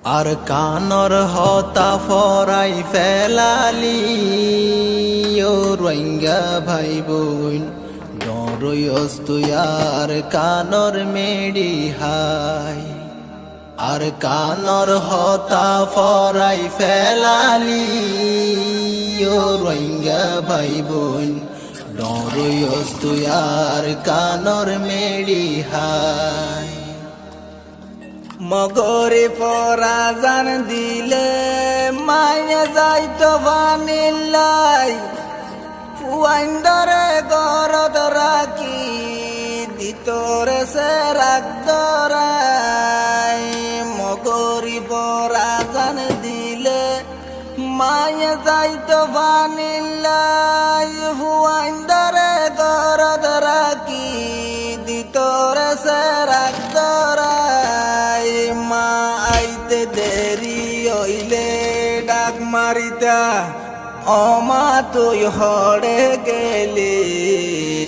আর কানর হতা ফরাই ফেলালি ও রোহিঙ্গা ভাই বোন ডরয়স্তুয়ার কানর মেডি হাই আর কানর হতা ফরাই ফেলালি ও রোহিঙ্গা ভাই বোন ডরয়স্তুয়ার কানর মেডি হাই মগরে পরাজান দিলে মায়ে যাইতো বানিলাই ফুয়াইন্দরে গরদ রাখি দিতরে সে রাখদরাই মগরি পরাজান দিলে মায়ে যাইতো বানিলাই ফুয়াইন্দরে গরদ রাখি দিতরে সে রাখদরাই মা আইতে দেরি হইলে ডাক মারিতা অমা তুই হড়ে গেলি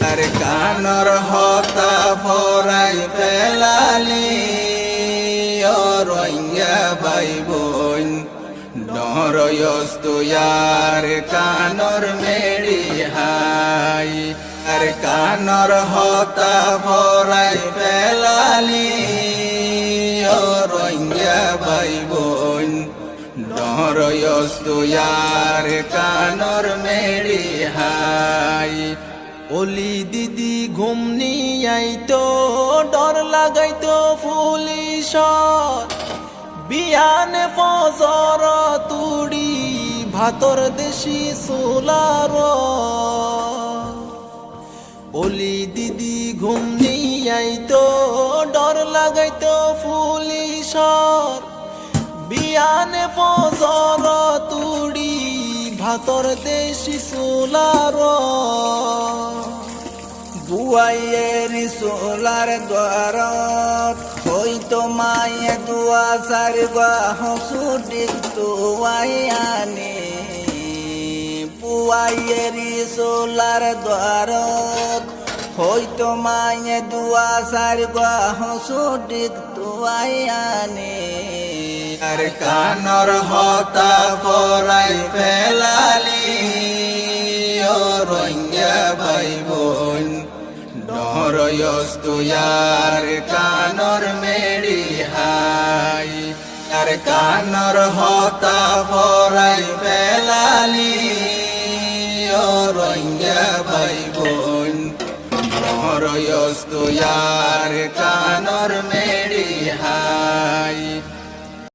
আর কানর হতা ফরাই ফেলালি ও রোহিঙ্গা ভাই বোন ডরয়স্তুয়ার কানর মেডি হাই আর কানর হতা ফরাই ফেলালি ও রোহিঙ্গা ভাই বোন ডরয়স্তুয়ার কানর মেডি হাই ওলি দিদি ঘুমনি আইতো ডর লাগাইতো পুলিশ বিয়ানে ফজর তুড়ি ভাতর দেশি সোলার ওলি দিদি ঘুমনি আইতো ডর লাগাইতো পুলিশ বিয়ানে ফজর তুড়ি ভাতর দেশি সোলার বুয়াইয়েরি সোলার দ্বারত হইতো মায়ে দুয়া সারবা হসুডিক তুয়াইয়ানি বুয়াইয়েরি সোলার দ্বারত হইতো মায়ে দুয়া সারবা হসুডিক তুয়াইয়ানি আর কানর হতা ফরাই ফেলালি ও রোহিঙ্গা ভাই বোন ডরয়স্তুয়ার কানর মেডি হাই আর কানর হতা ফরাই ফেলালি ও রোহিঙ্গা ভাই বোন ডরয়স্তুয়ার কানর মেডি হাই